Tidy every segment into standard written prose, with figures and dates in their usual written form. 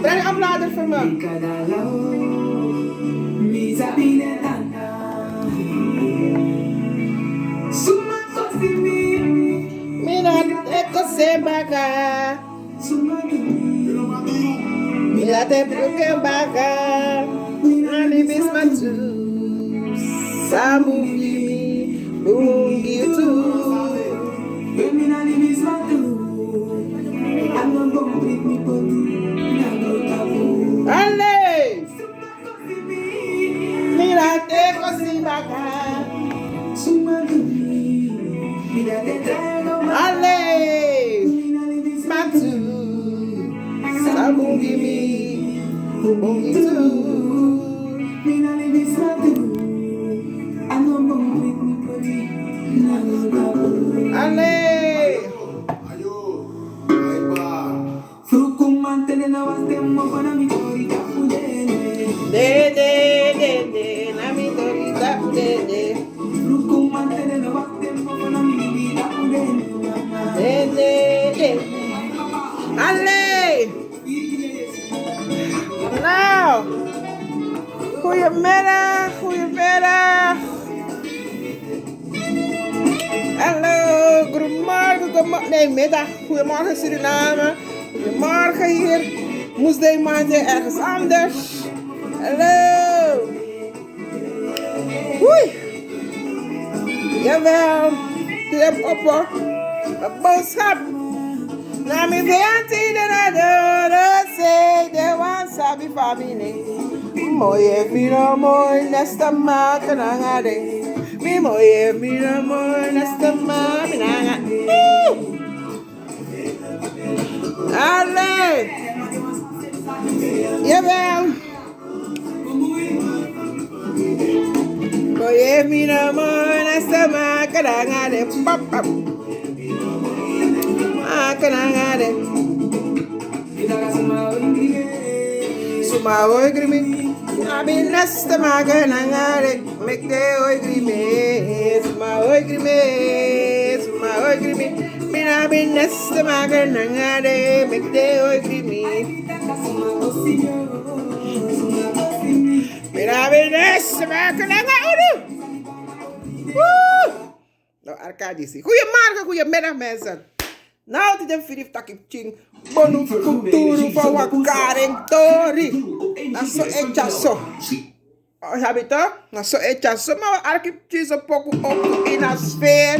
Breng een oplader voor me. Mina eko sebaka. Mina te broke baka. Nani bismatu. Samu gimi. Bungi tu. Ale! Mira te cosibaka. Ale! Matu. Samungi mi. Bungi tu. Ale! De, na mi dorita, de. De. Ale! Nou! Goedemiddag. Hallo, goedemorgen. Nee, middag. Goedemorgen Suriname. Goedemorgen hier. Moesdeemaandje ergens anders. Hallo. Oei. Jawel. Ik heb op hoor. Een boodschap. Na mi veanti de na doro se de wan sabi famine. Moye mira moy nesta ma kanangade. Mi moye mira moy nesta ma minanga. Ale. Jawel. Moye mira moy nesta ma kanangade. Pap. Kanangade. Suma oi grimi. Abin nesta ma kanangade. Mekte oi grimi. Suma oi grimi. Mina bin nesta ma kanangade. Mekte oi grimi. Mina bin nesta ma kanangade. Nou, Arkadici. Goedemiddag mensen. Nou, dit is een takip ching. Bonu kulturu van wakaring tori. Na so echa so. Oh, sabita? Na so echa so. Maar arkip ching zo poku oku in a sfeer.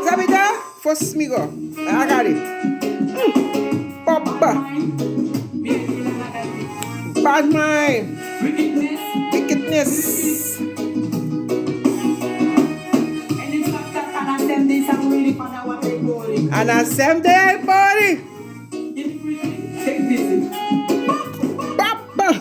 Sabita? Fosmigo. Agari. Papa. Bad mind. Wickedness. And I send the body. Papa.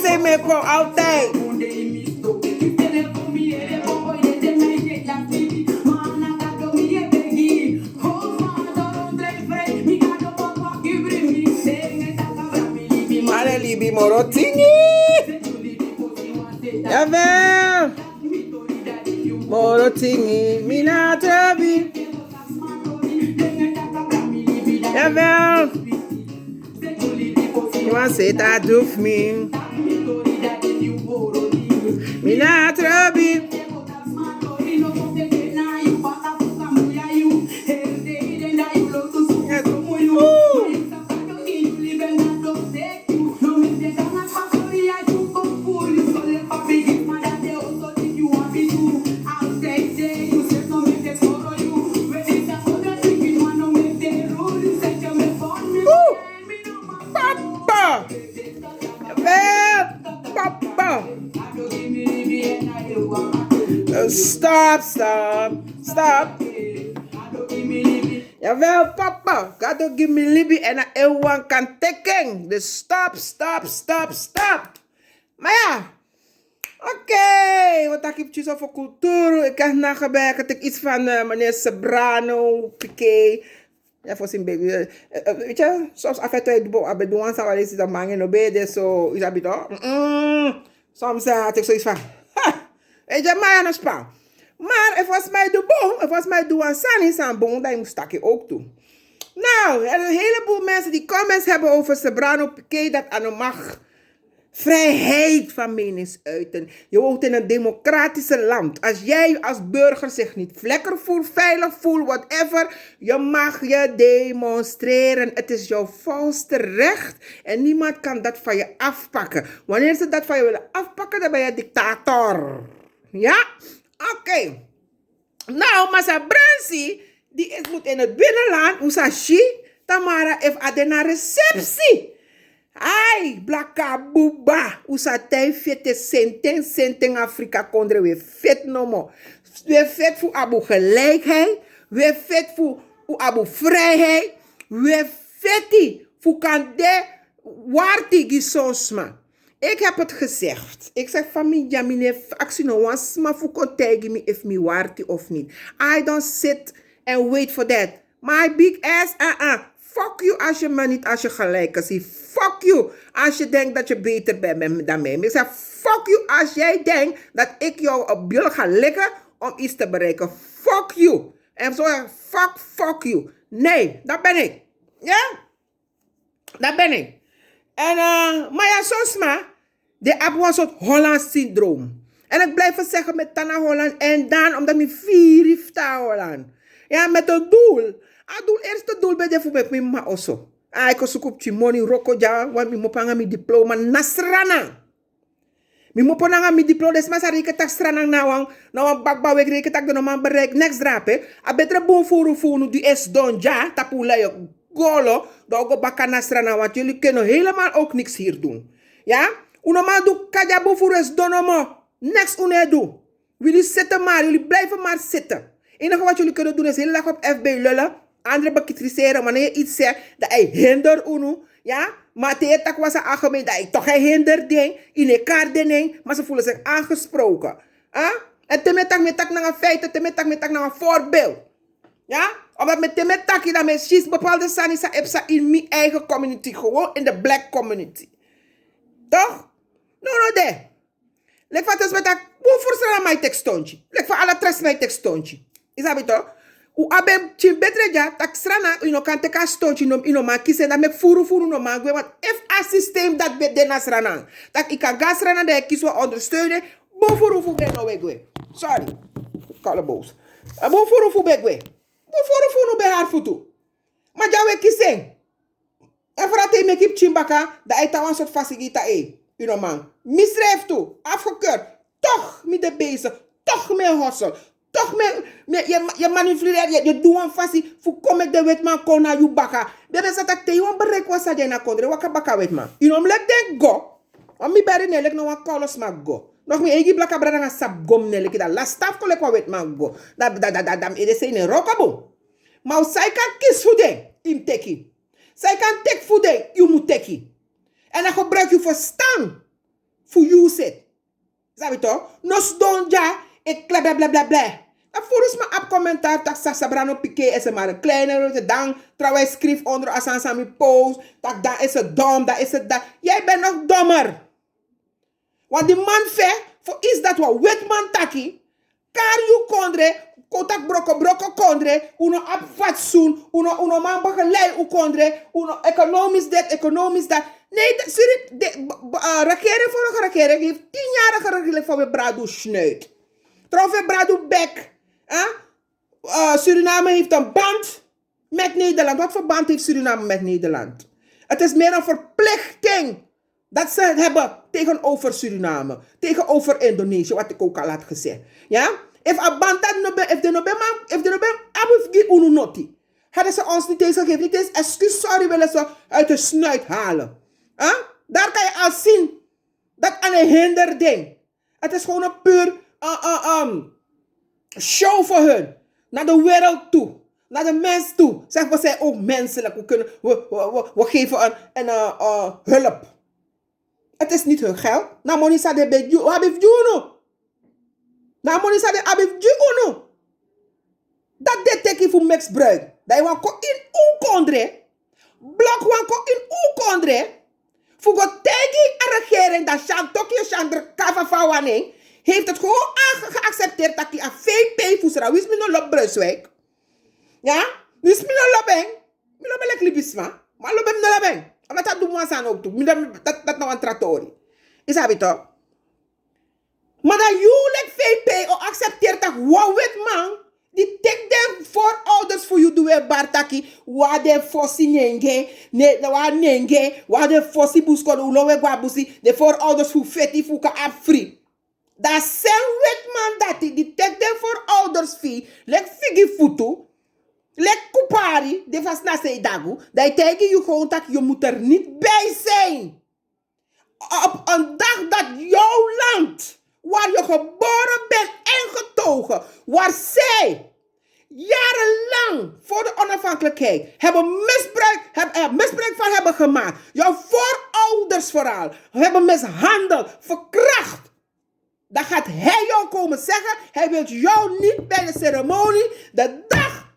Say me go out there. Libi Morotingi. Jawel. Morotingi. Mina Trabi. Jawel. You want to say that do for me? Mina Trabi. Stop, stop, stop. Jawel, papa. God don't give me Libby en everyone kan teken. Dus stop, stop, stop, stop. Maar ja. Oké, wat heb je over cultuur? Ik heb nagewerkt. Ik iets van meneer Sobrano, Piqué. Ja, voor zijn baby. Weet je, soms af en toe ik doe aan zou lezen dat man in obede zo is dat toch? Soms had ik zoiets van, ha, weet je, maar een spa. Maar het was mij de boom, het was mij doe aan Sani zijn boom, dat moest ik ook toe. Nou, er zijn een heleboel mensen die comments hebben over Sobrano Piqué dat aan mag. Vrijheid van meningsuiten. Je woont in een democratisch land. Als jij als burger zich niet lekker voelt, veilig voelt, whatever, je mag je demonstreren. Het is jouw volste recht en niemand kan dat van je afpakken. Wanneer ze dat van je willen afpakken, dan ben je dictator. Ja? Oké. Nou, maar zijn Bransi, die moet in het binnenland, Usashi, Tamara heeft adena receptie. Ai, blaka buba, usatei fete senten Afrika kondre we vet no mo. We vet voor abu gelijkheid, we vet voor abu vrijheid, we veti voor kande warti gisosma. Ik heb het gezegd. Ik zeg van mij, ja, meneer, actie no was maar voor kontegi me if me warti of niet. I don't sit and wait for that. My big ass, fuck you als je me niet als je gelijk ziet. Fuck you als je denkt dat je beter bent dan mij. Ik zeg fuck you als jij denkt dat ik jou op bil ga likken om iets te bereiken. Fuck you. En zo fuck you. Nee, dat ben ik. Ja? Dat ben ik. En, maar ja, soms maar, de heb een soort Hollands syndroom. En ik blijf het zeggen met Tana Holland en dan omdat ik 4 heeft Holland. Ja, met een doel. Het doel, eerste doel bij de voor mij maar also. Ik was ook op Chimoni Roko ja, want ik moet mijn diploma nasrana. Ik moet mijn diploma, dus maar ik tak strana nou een bakbouw ik reken tak de normaal bereik next drape. A betere boom voor die is don ja, tapula je golo, dan go bakka nasrana, want jullie kunnen helemaal ook niks hier doen. Ja? Unormaal doe kaja boom voor is donomo. Next une doe. Jullie zitten maar, jullie blijven maar zitten. Het enige wat jullie kunnen doen is heel erg op FB lullen. Anderen bekritiseren wanneer je iets zegt dat hij hinder unu. Ja? Maar het was algemeen dat hij toch een hinder ding. In elkaar ding. Maar ze voelen zich aangesproken. En temetak naar een feit. Temetak naar een voorbeeld. Ja? Omdat met temetak je dan met schies bepaalde sanisa epsa in mijn eigen community. Gewoon in de black community. Toch? No de. Lek wat is met dat. Hoe voorstellen mijn tekstoontje? Lek voor alle tres mijn tekstoontje. Is dat toch? U abem chim betre ja tak strana ino kan teka stontje nom ino ma kise da mek furu no ma gwe want if a systeem dat be dena strana tak ik kan gas strana da kies wa ondersteunen bo furu be no we gwe sorry kale boos bo furu be gwe bo furu no be haar futu ma ja we kise en frate mek ip chimbaka da ita wan soort fasigita ino man misref tu afgekeurd toch met de bezig toch mee hossel. Toch je manipuleert, je doet een fasie voor komen de wetman kon naar je baka. Bebe zat ik te je bereik was dat je na kondre waka baka wetman. Je noem lek denk go. Om mi beri ne lek no wan kolos ma go. Nog mi egi blaka brada nga sap gom ne lek da la staff ko lek wa wetman go. Da ede se ne rokabo. Maar zij kan kies voor de im teki. Zij kan tek voor de je moet teki. En dan gebruik je verstaan voor you set. Snap je toch? Nos don ja, ik bla bla bla bla. En volgens mij op commentaar dat Sobrano Piqué is maar een kleine dan trouwens schreef onder Asansami post dat is het dom, dat is het dat. Jij bent nog dommer. Want die man ve voor iets dat we wetman taki kar you kondre kotak broko kondre uno op fatsoen uno man begeleid u kondre uno economisch dat. Nee, regering vorige regering heeft 10-jarige regering voor we brado snuit. Trouwens brado bek. Suriname heeft een band met Nederland. Wat voor band heeft Suriname met Nederland? Het is meer een verplichting dat ze het hebben tegenover Suriname. Tegenover Indonesië, wat ik ook al had gezegd. Ja? If a band dat no be, if de no be, abuf gi unu noti. Hadden ze ons niet eens gegeven, niet eens excuus, sorry, willen ze uit de snuit halen. Daar kan je al zien dat aan een hinder ding. Het is gewoon een puur Show voor hun. Naar de wereld toe. Naar de mens toe. Zeg, we zijn ook menselijk. We geven een hulp. Het is niet hun geld. Na monisa de beju. Abif juno. Na monisa de abif juno. Dat de teki voor misbruik. Dat je wanko in u kondre. Blok wanko in u kondre. Voor go tegi a regering dat Shan Tokyo Shandra Kava Fawaning. Heeft het gewoon geaccepteerd dat hij een VP voesra. Wist me no lop Brunswijk? Ja? Wist me no lopeng? Me lop elek libisma. Maar lop hem no lopeng. Omdat dat doen we aan ook toe. Dat nou een trattori. Is dat toch? Maar dat jullie VP accepteert dat wow wit man. Die take de voorouders voor je doen bartaki. Waar de fossi nenge. Waar nenge. Waar de fossi buskon. Ulowe guabusi. De voorouders voor feti voor ka afri. Dat zijn wetman dat die tek de voorouders vie, lek figi futu, lek kupari, de vast na se dagu, dat tegen je gewoon dat je moet er niet bij zijn. Op een dag dat jouw land, waar je geboren bent en getogen, waar zij jarenlang voor de onafhankelijkheid hebben misbruik van hebben gemaakt. Jouw voorouders vooral hebben mishandeld, verkracht. Dan gaat hij jou komen zeggen, hij wil jou niet bij de ceremonie, de dag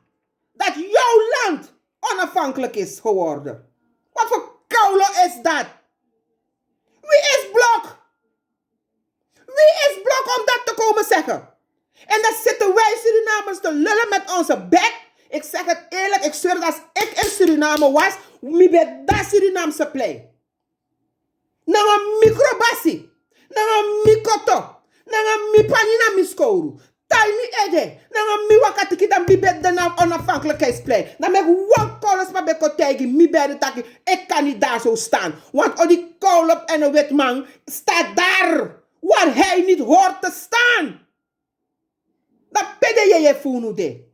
dat jouw land onafhankelijk is geworden. Wat voor koulo is dat? Wie is Blok? Wie is Blok om dat te komen zeggen? En dan zitten wij Surinamers te lullen met onze bek. Ik zeg het eerlijk, ik zweer dat als ik in Suriname was, mi ben dat Surinaamse play. Na een microbassi, na een mikoto. Nanga mi panina mi skouru. Tai mi ede. Nanga mi wakati kita mi bed de naam onafhankelijkheidsplein. Dan ben ik wan kolos maar beko tegen mi bed taki. Ik kan niet daar zo staan. Want al die kolop en een wit man staat daar. Waar hij niet hoort te staan. Dan pede je funu de.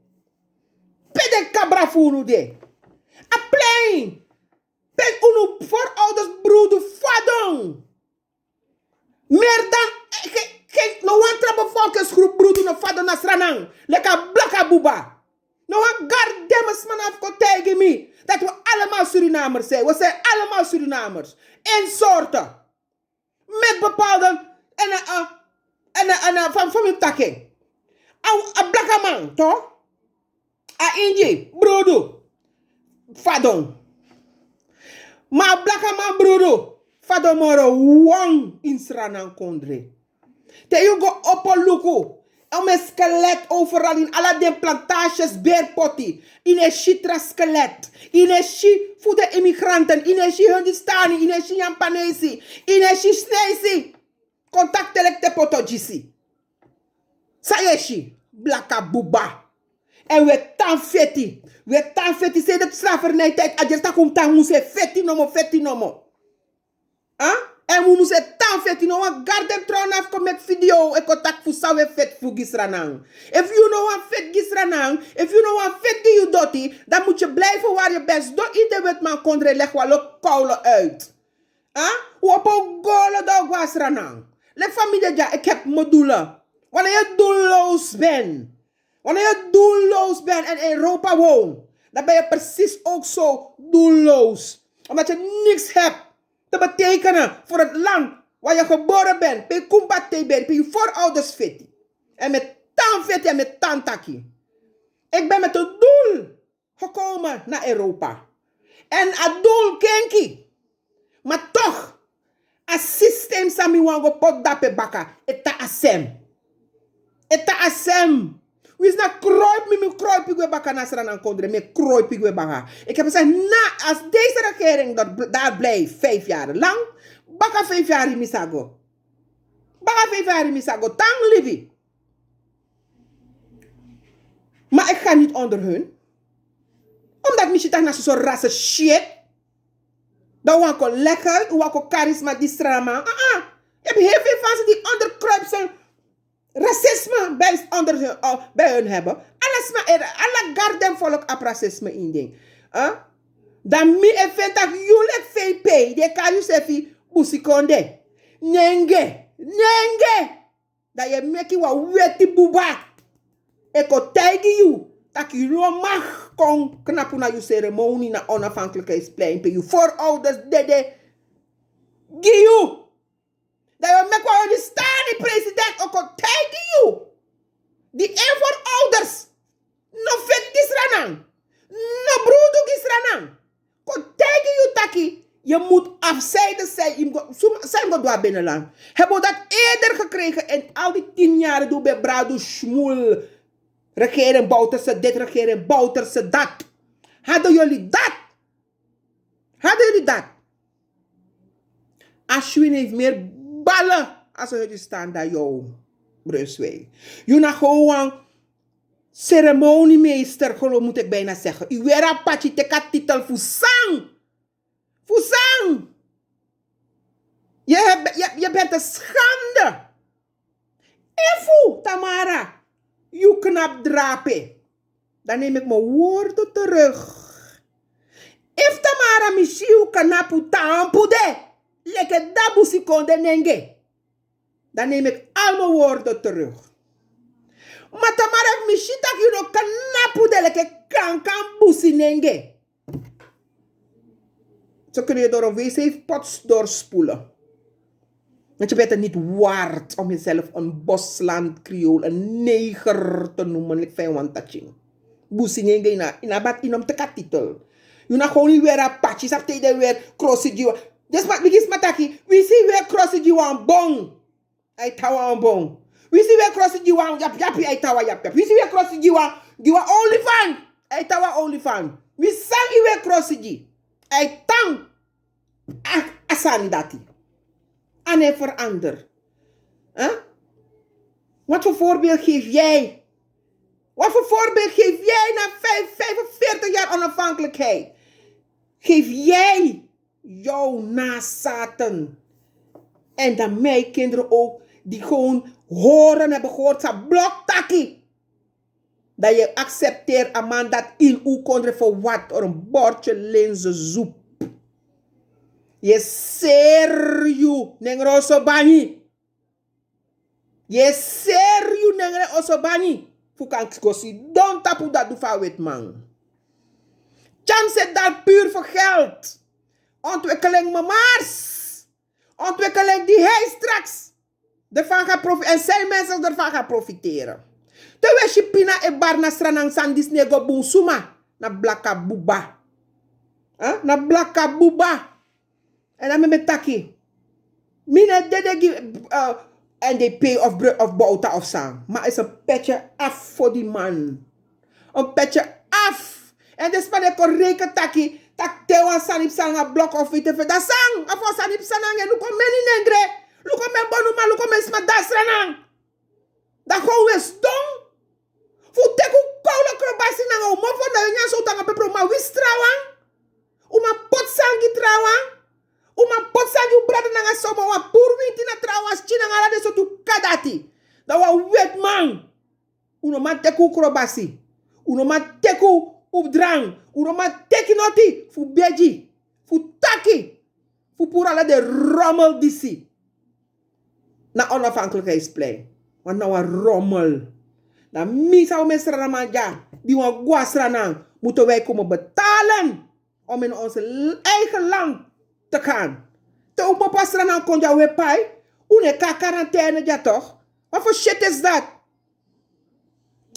Pede cabra funu de. A plein. Pede unu voorouders broeder fadong. Meer dan... Kijk, no one trouble volksgroep broeder no vader nasranang. Lekker blakka buba. No one gardemes man afko tegen me. Dat we allemaal Surinamers zijn. We zijn allemaal Surinamers. In soorten. Met bepaalde... En van mijn takking. A blakka man, toch? A inji, broeder. Vadon. Maar blakka man broeder. Vadon moro wang in sranang kondre. Te you go opoluku. Om een skelet overal in alle de plantages beerpotti. In een shitra skelet. In een shi voor de immigranten. In een shi Hindustani. In een shi Japanese. In een shi Snesi. Contact te potogisi. Sayeshi. Blaka buba. En we tan feti. We tan feti. Zeg dat slavernijtijd. Adjesta komt tan moese feti nomo. Feti nomo. Huh? En we moeten tan feti no wan garden tron af kom met video e kontak fu sawe fet fu gisranang. If you know wan fet gisranang, if you know wan fet die you doti, dan moet je blijven waar je best. Do ide wet man kondre leg walo koulen uit. Wapo gole dog was ranang. Le familie ja, ik heb modulen. Wanneer je doelloos bent. Wanneer je doelloos bent en in Europa woont, dan ben je precies ook zo doelloos. Omdat je niks hebt te betekenen voor het land waar je geboren bent. Ben je kumbate ben je voorouders feti. En met tan feti en met tan taki. Ik ben met een doel gekomen naar Europa. En het doel kenki. Maar toch, als systeem sami wango pot dape baka, eta asem. Eta asem. Wis na kroip mi kroip igwe baka nasran aan kondre. Me kroip igwe baka. Ik heb gezegd, als deze regering daar blijft 5 jaar lang, baka 5 jaar in misago. Baka 5 jaar in misago. Tang livi. Maar ik ga niet onder hun. Omdat mi shit na zo'n rasse shit. Dan wanko lekker, wanko charisma die strama. Je hebt heel veel van ze die onderkruipsel racisme bij hun hebben. Alles maar, alle garden volk op racisme in ding. Dan mi event dat jullie VP, de kan je zeggen, busikonde. Nenge. Dat je meki wa weti buba. Eko tegen you. Dat je no mag kon knappen naar je ceremonie naar onafhankelijkheidsplein. Bij je voorouders dede. Give you. Dat je met waar je staan, die president, ook tegen you. Die een voorouders. No vet gisranang. No broeder gisranang. Ko tegen you taki. Je moet afzijdig zijn. Zijn we door binnenland. Hebben we dat eerder gekregen in al die 10 jaar door bij Brado Schmoel. Regering Bouterse dit, regering Bouterse dat. Hadden jullie dat? Hadden jullie dat? Ashwin heeft meer ballen als jullie staan daar jou. Brunswijk. Jullie gewoon ceremoniemeester, geloof moet ik bijna zeggen. U weer een patje teka titel voor sang. Fusang! Je bent een schande. Efu, Tamara. Je knap drapen. Dan neem ik mijn woorden terug. If Tamara Michiu kanapu tampude. Lekker dabusi konde nenge. Dan neem ik al mijn woorden terug. Maar Tamara Michiu tak je no kanapu de lekker kan busi nenge. Zo kun je door een wc-pot doorspoelen. Want je bent het niet waard om jezelf een bosland creole, een neger te noemen. Ik vind het touching. Boesing in abat in om te katitel. Je na gewoon niet weer een patje. Zap tegen weer crossie jiwa. Dus wat ik is mataki. We zien weer crossie jiwa een bong. Hij tawa een bong. We zien weer crossie jiwa een yap yapi. Hij tawa yap yap. We zien weer crossie jiwa olifant. Hij tawa olifant. We sang weer crossie jiwa. Hij tang. Asani dati. En hij verander. Huh? Wat voor voorbeeld geef jij? Wat voor voorbeeld geef jij na 45 jaar onafhankelijkheid? Geef jij jouw nazaten. En dan mijn kinderen ook. Die gewoon hebben gehoord. Sa bloktaki. Dat je accepteert een man dat in u komt voor wat. Or een bordje linzensoep. Je serju nengro osobani. Je serju nengro osobani. Fukan kosi don tapu dat du fa wet man. Chance dat puur voor geld. Ontwikkeling mamaars. Ontwikkeling die hij straks ervan gaat profiteren. En zijn mensen ervan gaan profiteren. Terwijl je pina e barna stranang sandis nego bunsuma. Na blaka buba. Na blaka buba. En dan met taki. Mina en they pay of bouta of sang. Maar is een petje af voor die man. Een petje af. En dus van de korreke taki. Tak tewa sanip sanga blok of it. Dat sang. Afo sanip sanang. En luko meni nengre. Luko men bonuma. Luko men sma dasranang. Dat gewoon wees dong. Fu teku koula krobasi nang. O mofo na yon so tanga pepro. Ma wis trawang. Uma pot sangi trawang. Uma potsangi ubrada nanga soma wa purwinti na trawas china ngala de sotu kadati. Da wa wet man. Uno man teku krobasi. Uno man teku updrang. Uno man teki noti. Fu beji. Fu taki. Fu pura la de rommel disi. Na onafhankelijkheidsplein. Want nou een rommel. Na misa o mesra manja. Die wan guasranang. Moeten wij komen betalen. Om in onze eigen land te gaan. Te op pas dan kon jou weer pai. Une ka quarantaine ja toch? Wat voor shit is dat?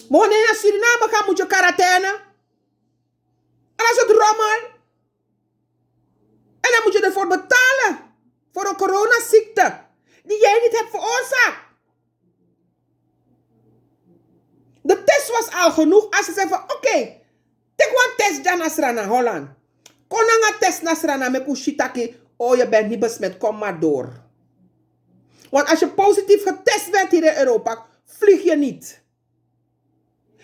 Maar naar Suriname gaan moet je quarantaine. En als het rommel. En dan moet je ervoor betalen. Voor een coronaziekte. Die jij niet hebt veroorzaakt. De test was al genoeg. Als ze zeggen van oké. Tek een test dan naar Holland. Kon een test naar met kushitaki. Oh, je bent niet besmet, kom maar door. Want als je positief getest bent hier in Europa, vlieg je niet.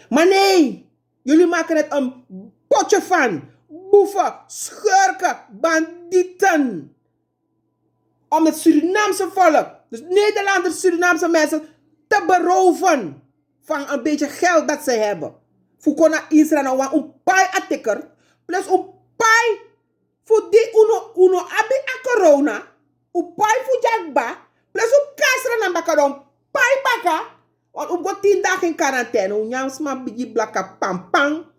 Maar nee, jullie maken het een potje van. Boeven, schurken, bandieten. Om het Surinaamse volk, dus Nederlanders, Surinaamse mensen, te beroven van een beetje geld dat ze hebben. Voor kona Israël een paar artikel, plus een paar voor die uno abi a corona, u pai fu jagba, plus u kasra na bakadon pai baka, Want we gaan 10 dagen in quarantaine. We gaan sma bigi blakka pam pam.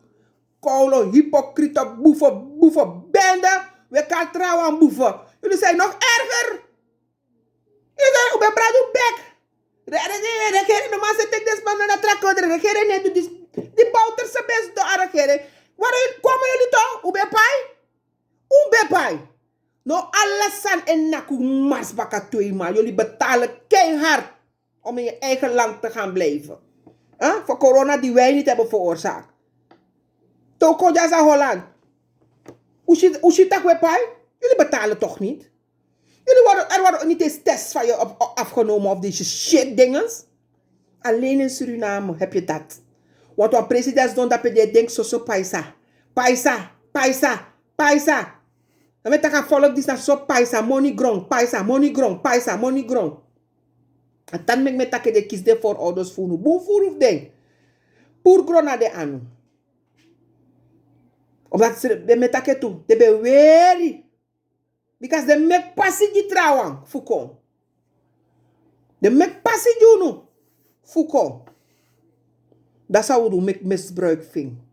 Koulo, hypocriete, boeven, bende. We gaan trouwen aan boeven. Jullie zijn nog erger. Jullie zijn op een brado bek. Regering, de man zit ik des man naar trekken. De regering neemt dus die bouwt zijn best door de regering. Waarom komen jullie toch? Hoe ben pai? No alles zijn en naku mars baka maar. Jullie betalen keihard om in je eigen land te gaan blijven. Voor corona die wij niet hebben veroorzaakt. Toko jasa Holland. Hoe zit dat we pai? Jullie betalen toch niet? Er worden niet eens tests van je afgenomen of deze shit dinges. Alleen in Suriname heb je dat. Want wat president doen dat je denkt zo paisa. Dan weet je dat volk die zo paisa, money grong, paisa, money grong. En dan met me dat je kies de voor ouders voeren. Boe voeren ding. Pur grona de anu. Omdat ze met dat toe. De be wery. Because they make passage trouwen, Foucault. They make passage nu, Foucault. Dat zou we doen, make misbruik vinden.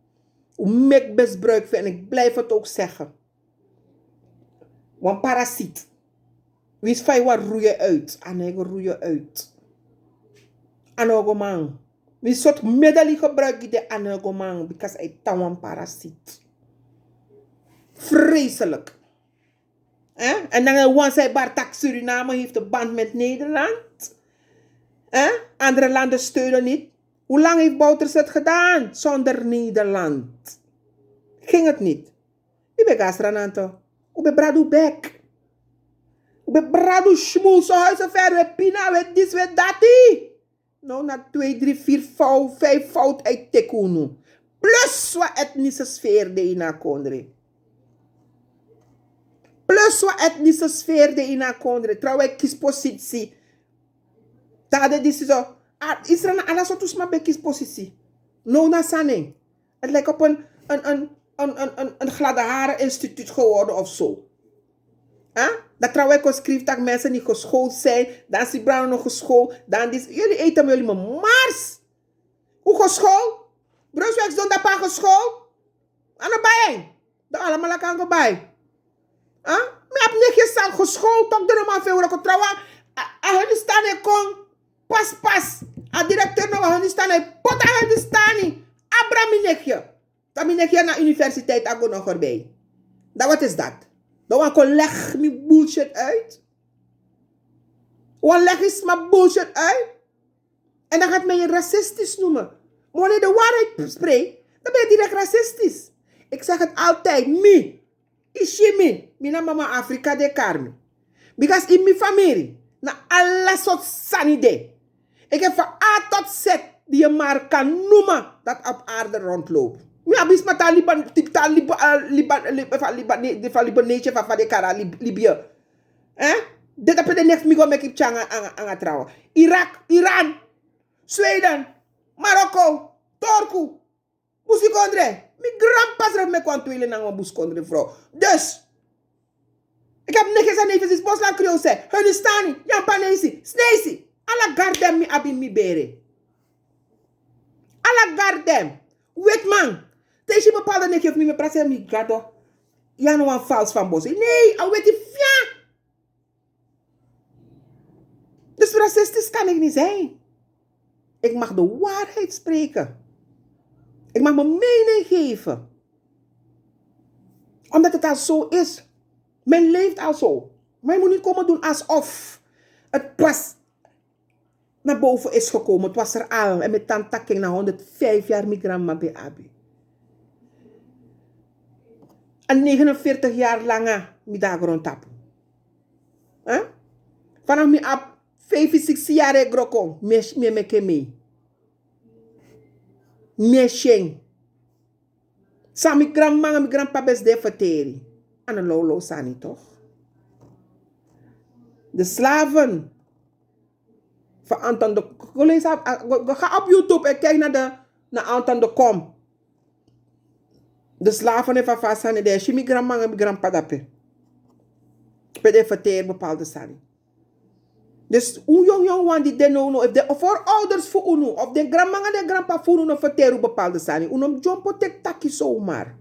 We make misbruik vinden en ik blijf het ook zeggen. Want parasiet. Wie is van wat roeien uit? Anege roeien uit. Anogoman. Wie soort middelen gebruik je de anogoman? Because hij tawan parasiet. Vreselijk. En dan want zij Bartak Suriname heeft een band met Nederland. Andere landen steunen niet. Hoe lang heeft Bouters het gedaan zonder Nederland? Ging het niet. Ik ben gastrananto. Ik ben bradu bek. Ik ben bradu schmoel. Zo huizen ver. We pina. We dis. We dati. Nou na 2, 3, 4, 5 fout uit tekunu. Plus wat etnische sfeer de ina kondre. Plus wat etnische sfeer de ina kondre. Trouwens, kies positie. Dat is zo. Israël alles wat us maar bij kies positie. No na saning. Het lijkt op een gladde haren instituut geworden of zo. Dat trouwens schrijft dat mensen niet geschoold zijn. Dan is die Brown nog geschoold. Dan is jullie eten met jullie mars. Hoe geschoold? Brunswijk doen dat pa geschoold? Aan de bijen. Dat allemaal kan go bij. Maar heb niet gezegd geschoold. Toch de normaal veel dat trouwens. Hun staan er kon. Pas. A directeur nou hun staan er. Pot aan hun staan niet. Abra minekje. Dat minekje naar universiteit ago nog erbij. Dat wat is dat? Dan leg me bullshit uit. Leg eens maar bullshit uit. En dan gaat men je racistisch noemen. Maar wanneer de waarheid spreekt, dan ben je direct racistisch. Ik zeg het altijd. Ishimi. Mina mama Afrika de Carmen. Because in mijn familie. Na alle soort sanide. Ik heb van A tot Z die je maar kan noemen dat op aarde rondloopt. Ja, bis met Libanese van de Kara, Libië. Dit heb je de next migo met Changa aan het trouwen. Irak, Iran, Zweden, Marokko, Turku, Busikondre. Mijn grandpas heeft me kwam naar mijn Busikondre vrouw. Dus, ik heb niks aan even Bosland Creole, Hunistani, Jampanesi, Snesi. Alla gardem mi abi mi bere. Alla gardem. Weet man. Deze bepaalde nek heeft me praten mi gado. Ja no een vals van bos. Nee, al weet je via. Dus racistisch kan ik niet zijn. Ik mag de waarheid spreken. Ik mag mijn mening geven. Omdat het al zo is. Men leeft al zo. Maar je moet niet komen doen alsof het pas naar boven is gekomen. Het was er al. En met tante ging naar 105 jaar migrant bij Abi. En 49 jaar langer met daar grond tappen. Vanaf me op 65 jaar ik grokon. Me kemi. Me sheng. Sa mi grandma en mi grandpa bes de verteri. En een lolo sani toch? De slaven. Van Anton de ga op YouTube en kijk naar Anton de Kom. De slaven even vast aan de chimie grandma en grandpa dape. Bij de verteer bepaalde sani. Dus hoe jong wan die den no, of de voorouders voor unu, of de grandma en de grandpa voor unu verteren bepaalde sani. Unu jumpo tek taki zomaar.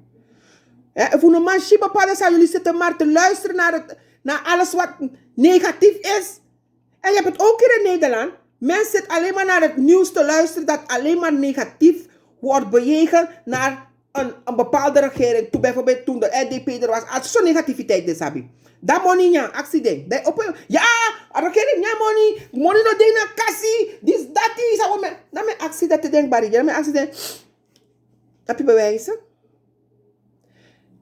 Of unu manchi bepaalde sani, jullie zitten maar te luisteren naar alles wat negatief is. En je hebt het ook hier in Nederland. Mensen zitten alleen maar naar het nieuws te luisteren dat alleen maar negatief wordt bejegend naar een bepaalde regering. Toen bijvoorbeeld toen de NDP er was, als zo'n negativiteit is abi. Dat money ja, accident. Ja, a regering ja money no ding na kasi, dis dat is. Dan met accident te denkbaar. Ja, met accident. Heb je bewijzen?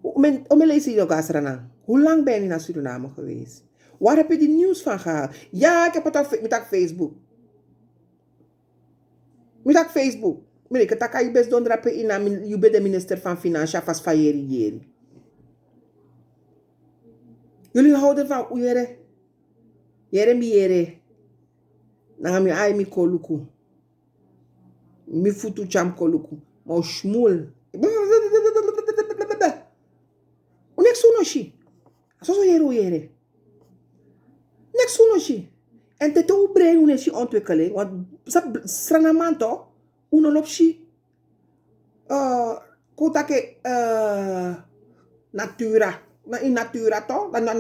Hoe lees je nog Asrana? Hoe lang ben je naar Suriname geweest? Waar heb je die nieuws van gehaald? Ja, ik heb het op Facebook. Met Facebook. Ik kan je best doen dat je bent de minister van Financiën vast van jeri. Jullie houden van uyere. Yere mi yere. Dan mi ai mi koluku. Mi futu cham koluku. Maar schmoel. Unek sunoshi. Zo yere. Nek sunoshi. En te toe brein uneshi ontwikkeling. Want stranamanto. Unolopshi. Kotake natura. In natura toch? Na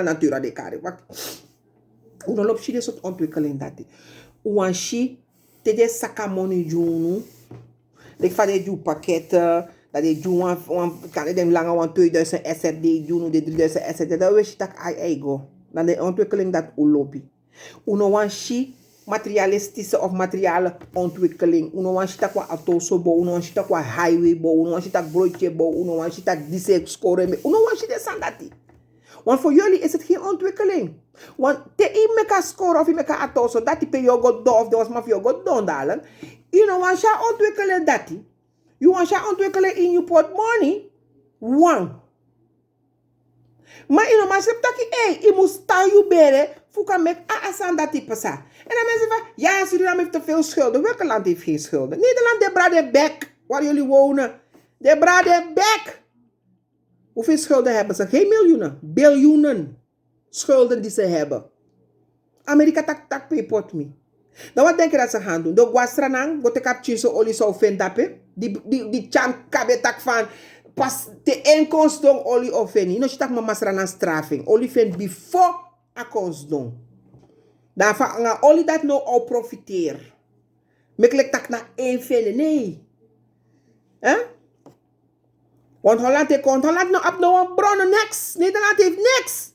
natura de kare. Unolopshi de soort ontwikkeling dat. Uanshi. Te de sakamoni junu. Ik van de ju pakketten. Dat de ju kan je langer van 2000 SRD junu de 3000 SRD. Dat wist je dat ai ego. Dan de ontwikkeling dat ulobi. Unowanshi materialistische of materiale ontwikkeling. Unowanshi tak wa atoso bo, unowanshi tak wa highway bo, unowanshi tak broodje bo, unowanshi tak disse scoren. Unowanshi de sandati. Want voor jullie is het geen ontwikkeling. Want te i meka score of i meka atoso, dat die pe yogot do of de was maar yogot don dalen. Unowanshi ontwikkelen dati. You want to ontwikkelen in je portemonnee? One. Maar in een maatschappij dat je moet staan je beren, voor met aan dat type sa. En dan mensen van, ja, Suriname heeft te veel schulden. Welk land heeft geen schulden? Nederland, de brade bek, waar jullie wonen. De brade bek. Hoeveel schulden hebben ze? Geen miljoenen, biljoenen schulden die ze hebben. Amerika tak pepot me. Dan wat denk je dat ze gaan doen? De guastranang, gote kapchise olie zou vinden, die cham kabetak van pas de inkomsten olie of niet. No chitak mama sranan strafing. Olie vind before akons doen. Dan van olie dat nou al profiteer. Mekelijk tak na één vinden. Nee. Want Holland nou op nou een bronnen niks. Nederland heeft niks.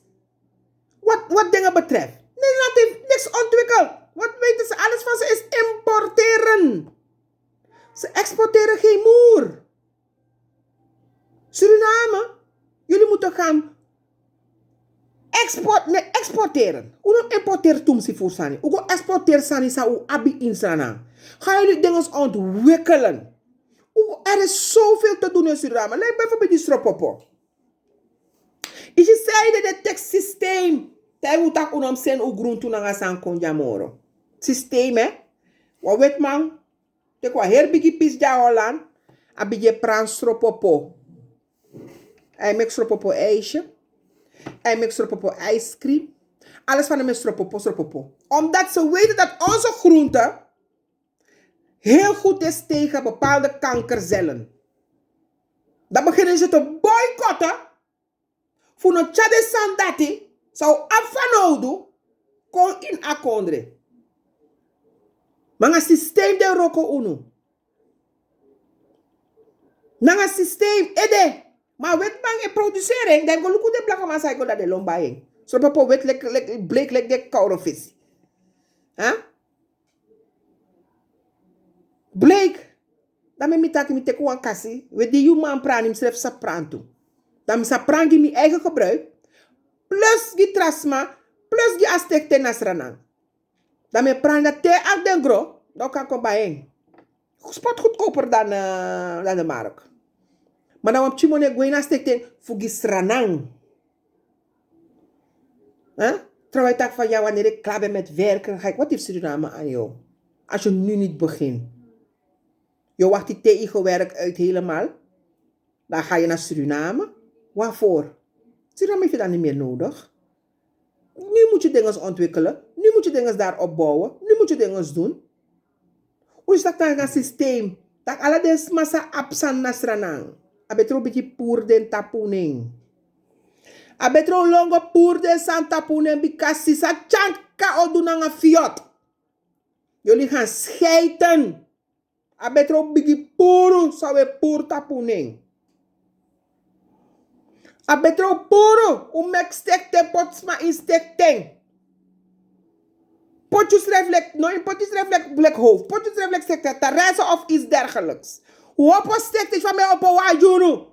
Wat dingen betreft. Nederland heeft niks ontwikkeld. Wat weten ze? Alles van ze is importeren. Ze exporteren geen moer. Suriname, jullie moeten gaan exporteren. Hoe importeert tumsi voor sani? Hoe exporteert sani sa u abi in sana? Gaan jullie dingen ontwikkelen? Er is zoveel te doen in Suriname. Lijkt bijvoorbeeld die stropopo. Is je zei dat het tekstsysteem. Hij moet ook om zijn u groen toen aan zijn konjamoro. Systeem hè? Wat weet man? Tek wa herbigi pis ja Holland. Abije pran stropopo. Hij maakt stropopo ijsje. Hij maakt stropopo ijscream. Alles van hem is stropopo. Omdat ze weten dat onze groente heel goed is tegen bepaalde kankercellen. Dan beginnen ze te boycotten. Voor een tjade sandati zou afvanodu kon in akondre. Maar een systeem de roko unu. Na een systeem ede. Maar weet man in produceren, dan go luku de blaka masai go dat de lombaing. So papa weet bleek de koude vis. Huh? Bleek. Dan me mitaki mi teku an kasi, we die human praan himself sa prantu. Dan mi sa prangi mi eigen gebruik, plus die trasma, plus die astekte nasranang. Dan me praan dat te ak den gro, dan kan kom bijeen. Spot goedkoper dan de markt. Maar dan op chimone goeie astekte fugi sranang. Terwijl ik dacht van ja, wanneer ik klaar ben met werken, ga ik, wat heeft Suriname aan jou? Als je nu niet begint. Je wacht die TI-gewerk uit helemaal. Dan ga je naar Suriname. Waarvoor? Suriname heeft je dan niet meer nodig. Nu moet je dingen ontwikkelen. Nu Nu moet je dingen daar opbouwen. Nu moet je dingen doen. Hoe is dat dan een systeem? Dat alle deze massa absan nasranang. Abetro biki pur den tapuning. Abetro longo pur den san tapuning bikasi sa chanka odunanga fiot. Jullie gaan scheiden. Abetro biki puru sawe pur tapuning. Abetro puru umek stekte potsma in stekting. Potjes reflect, nooit potjes reflect black hoofd. Potjes reflect stekte terrasse of iets dergelijks. Hoe op stekte van mij op een wajunu.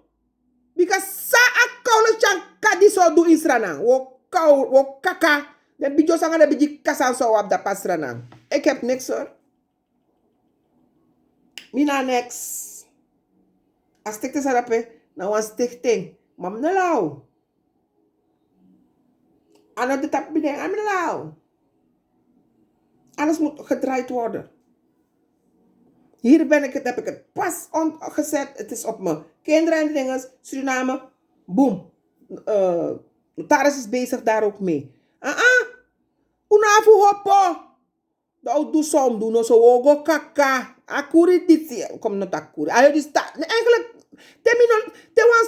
Because sa a koude chanka die zo doen in Sranang. Wo kaka. Dan bijo sanga de biji kasan zo op dat pas Sranang. Ik heb niks hoor. Mina niks. Als stekte sa rape, nou een stichting. Mam ne lau. Ano de tap binnen, am ne lau. Alles moet gedraaid worden. Hier heb ik het pas gezet. Het is op mijn kinderen en dingen. Suriname. Boom. Notaris is bezig daar ook mee. Unafu hoppo. Dat doe som doen. Zo ogo kaka. Akuri dit. Kom not akuri. Eigenlijk. Te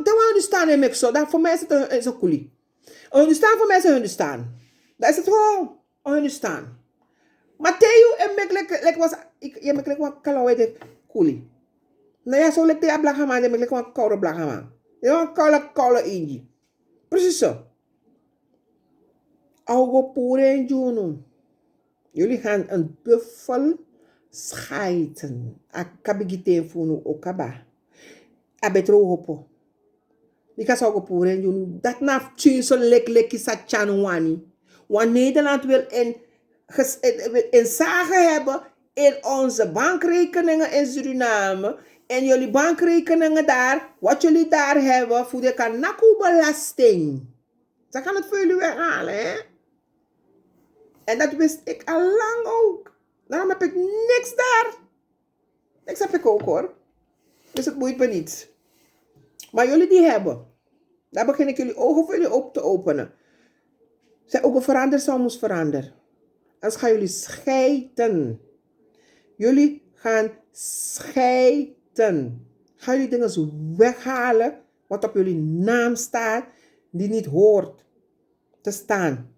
want staan in Mexo. Dat voor mij is het een koelie. Staan voor mij is het staan. Dat is het gewoon. Staan. Matthew en mek was je mek wat kalawe de kuli. Nou ja, zo lek de ablagama de mek wat koude blagama. Je want koude inji. Precies zo. Augo pure en juno. Jullie gaan een buffel scheiden. Akabigite funu okaba. Abetro hopo. Because augo pure en juno. Dat na tjinso lek isa chanwani. Want Nederland wil in zagen hebben in onze bankrekeningen in Suriname. En jullie bankrekeningen daar, wat jullie daar hebben, voor de kanaku-belasting. Ze gaan het voor jullie weghalen, hè? En dat wist ik al lang ook. Daarom heb ik niks daar. Niks heb ik ook hoor. Dus het boeit me niet. Maar jullie die hebben, daar begin ik jullie ogen voor jullie op te openen. Zijn ogen veranderd, soms veranderen. Anders gaan jullie scheiden. Jullie gaan scheiden. Gaan jullie dingen zo weghalen wat op jullie naam staat, die niet hoort te staan.